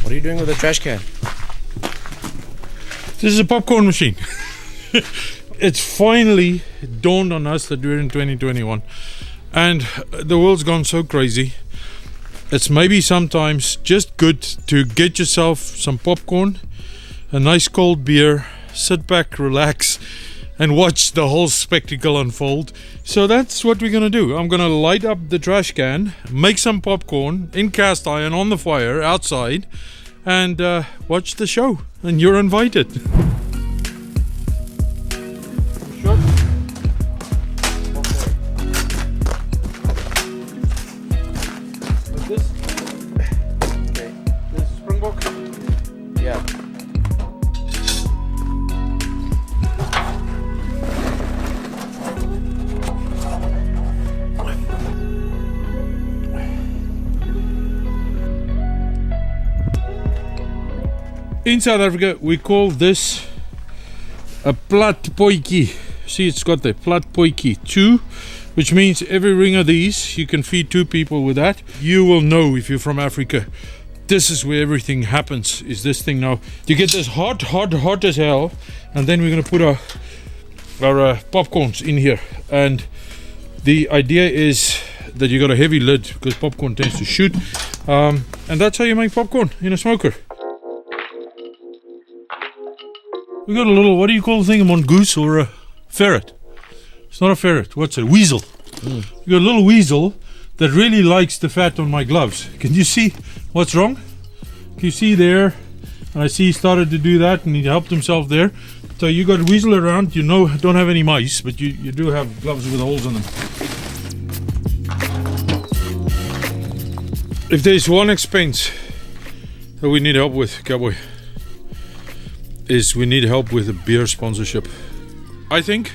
What are you doing with a trash can? This is a popcorn machine. It's finally dawned on us that we're in 2021 and the world's gone so crazy. It's maybe sometimes just good to get yourself some popcorn, a nice cold beer, sit back, relax, and watch the whole spectacle unfold. So that's what we're gonna do. I'm gonna light up the trash can, make some popcorn in cast iron on the fire outside, and watch the show. And you're invited. Yeah. In South Africa, we call this a plat potjie. See, it's got the plat potjie 2, which means every ring of these, you can feed 2 people with that. You will know if you're from Africa, this is where everything happens, is this thing now. You get this hot as hell, and then we're going to put our popcorns in here. And the idea is that you got a heavy lid, because popcorn tends to shoot. And that's how you make popcorn in a smoker. We got a little, what do you call the thing, a mongoose or a ferret? It's not a ferret, what's it? Weasel. You got a little weasel that really likes the fat on my gloves. Can you see what's wrong? Can you see there? And I see he started to do that and he helped himself there. So you got a weasel around, you know, don't have any mice, but you do have gloves with holes in them. If there's one expense that we need help with, Cowboy, is we need help with a beer sponsorship. I think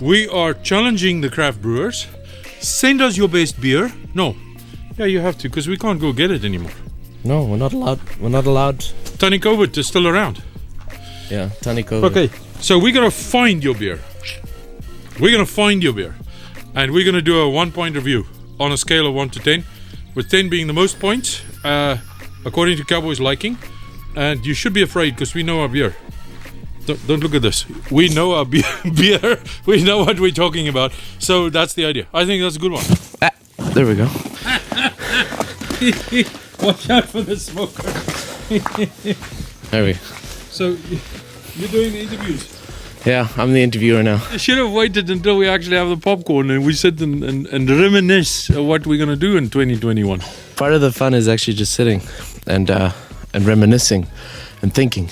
we are challenging the craft brewers. Send us your best beer. No. Yeah, you have to, because we can't go get it anymore. No, we're not allowed. We're not allowed. Tony COVID is still around. Yeah, Tony COVID. Okay, so we're going to find your beer. We're going to find your beer. And we're going to do a 1-point review on a scale of 1 to 10, with 10 being the most points, according to Cowboy's liking. And you should be afraid, because we know our beer. Don't look at this. We know our beer. We know what we're talking about. So that's the idea. I think that's a good one. There we go. Watch out for the smoker. There we go. So you're doing the interviews. Yeah, I'm the interviewer now. I should have waited until we actually have the popcorn and we sit and reminisce of what we're going to do in 2021. Part of the fun is actually just sitting and reminiscing and thinking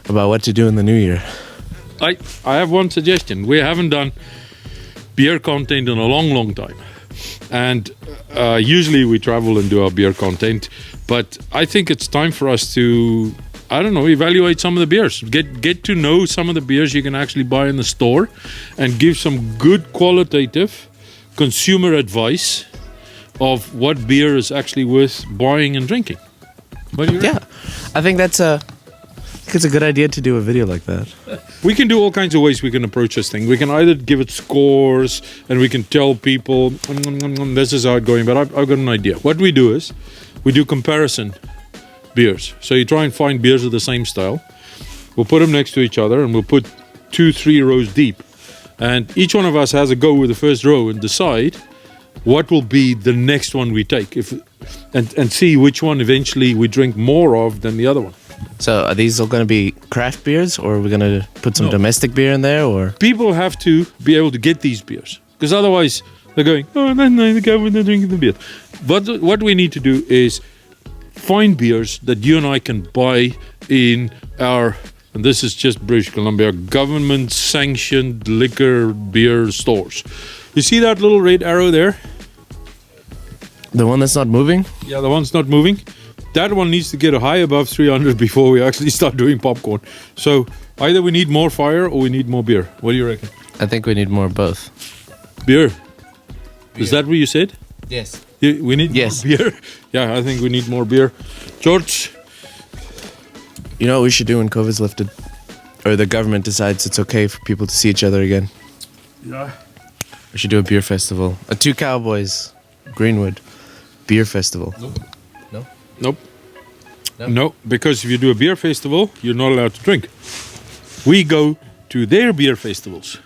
about what to do in the new year. I have one suggestion. We haven't done beer content in a long time. And usually we travel and do our beer content. But I think it's time for us to, I don't know, evaluate some of the beers. Get to know some of the beers you can actually buy in the store and give some good qualitative consumer advice of what beer is actually worth buying and drinking. What do you reckon? Yeah, I think it's a good idea to do a video like that. We can do all kinds of ways we can approach this thing. We can either give it scores and we can tell people this is how it's going, but I've got an idea. What we do is we do comparison beers. So you try and find beers of the same style. We'll put them next to each other and we'll put 2-3 rows deep. And each one of us has a go with the first row and decide what will be the next one we take, and see which one eventually we drink more of than the other one. So are these all going to be craft beers, or are we going to put some domestic beer in there? Or people have to be able to get these beers, because otherwise they're going, oh, no, the government are drinking the beer. But what we need to do is find beers that you and I can buy in our, and this is just British Columbia, government-sanctioned liquor beer stores. You see that little red arrow there? the one that's not moving? Yeah, the one's not moving. That one needs to get a high above 300 before we actually start doing popcorn. So either we need more fire or we need more beer. What do you reckon? I think we need more of both. Beer. Is that what you said? Yes. We need more beer? Yeah, I think we need more beer. George? You know what we should do when COVID's lifted? Or the government decides it's okay for people to see each other again? Yeah. We should do a beer festival. A Two Cowboys, Greenwood, beer festival. Nope. No? Nope. No, because if you do a beer festival, you're not allowed to drink. We go to their beer festivals.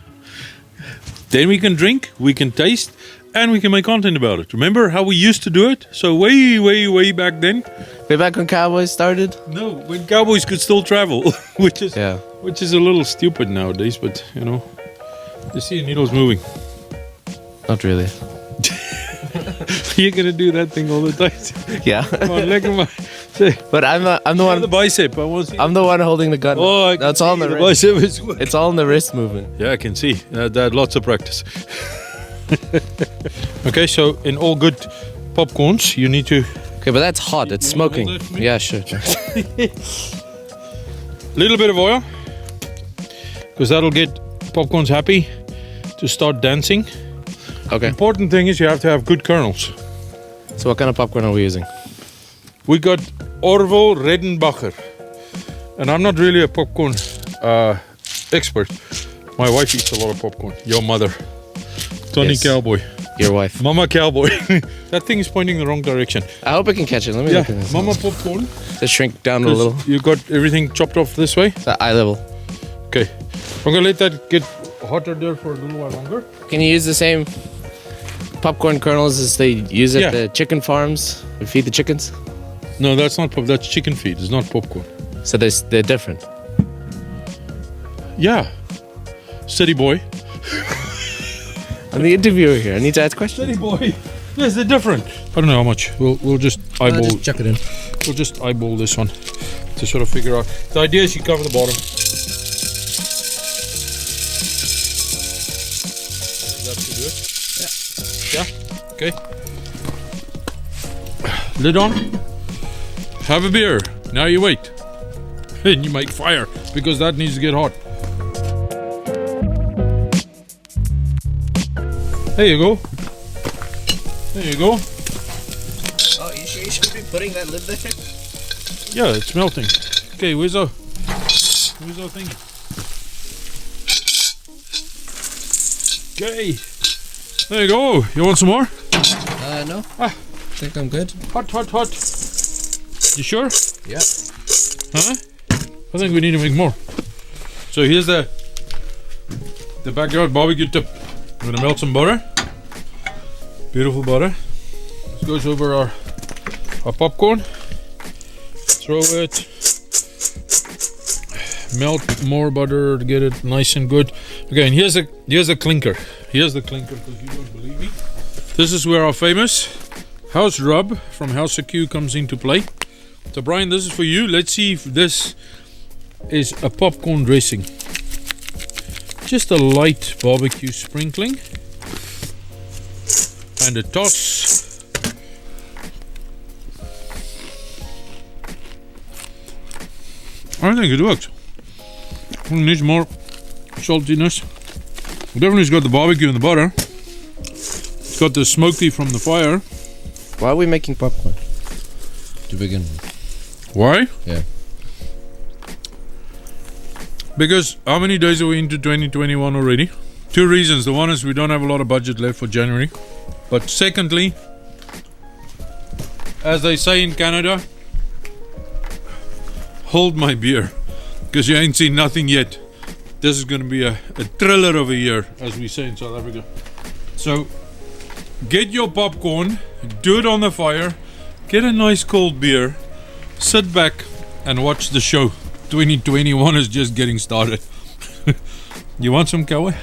Then we can drink, we can taste, and we can make content about it. Remember how we used to do it? So way back then? Way back when Cowboys started? No, when Cowboys could still travel, which is Yeah. which is a little stupid nowadays, but you know, you see the needles moving. Not really. You're gonna do that thing all the time. Yeah. Come on, look at my But I'm the one. the bicep. I want to see. I'm the one holding the gun. Oh, I can That's all in see the the wrist. bicep is good. It's all in the wrist movement. Yeah, I can see. That lots of practice. Okay, so in all good popcorns, you need to Okay, but that's hot. It's You wanna smoking. hold that for me? Yeah, sure. little bit of oil, because that'll get popcorns happy to start dancing. Okay. Important thing is you have to have good kernels. So what kind of popcorn are we using? We got Orville Redenbacher, and I'm not really a popcorn expert. My wife eats a lot of popcorn. Your mother, Tony Yes. Cowboy, Your wife. Mama Cowboy. That thing is pointing the wrong direction. I hope I can catch it. Let me look at this. Mama popcorn. Just shrink down a little. You got everything chopped off this way. It's at eye level. Okay, I'm gonna let that get hotter there for a little while longer. Can you use the same popcorn kernels as they use at Yeah. the chicken farms? We feed the chickens. No, that's not pop. That's chicken feed. It's not popcorn. So they're different. Yeah, city boy. I'm the interviewer here. I need to ask questions. City boy. Yes, they're different. I don't know how much. We'll just eyeball. Just chuck it in. We'll just eyeball this one to sort of figure out. The idea is you cover the bottom. That should do it. Yeah. Okay. Lid on. Have a beer. Now you wait. And you make fire because that needs to get hot. There you go. There you go. Oh, you sure you should be putting that lid there? Yeah, it's melting. Okay, where's our thing? Okay. There you go. You want some more? No. Ah. I think I'm good. Hot. You sure? Yeah. Huh? I think we need to make more. So here's the backyard barbecue tip. I'm gonna melt some butter. Beautiful butter. This goes over our popcorn. Throw it. Melt more butter to get it nice and good. Okay, and here's a clinker. Here's the clinker because you don't believe me. This is where our famous house rub from House of Q comes into play. So Brian, this is for you. Let's see if this is a popcorn dressing. Just a light barbecue sprinkling. And a toss. I think it works. It needs more saltiness. Definitely it's got the barbecue and the butter. It's got the smoky from the fire. Why are we making popcorn? To begin with. Why? Yeah. Because how many days are we into 2021 already? Two reasons. The one is we don't have a lot of budget left for January. But secondly, as they say in Canada, hold my beer. Because you ain't seen nothing yet. This is going to be a thriller of a year, as we say in South Africa. So, get your popcorn, do it on the fire, get a nice cold beer, sit back and watch the show. 2021 is just getting started. You want some, Cowboy?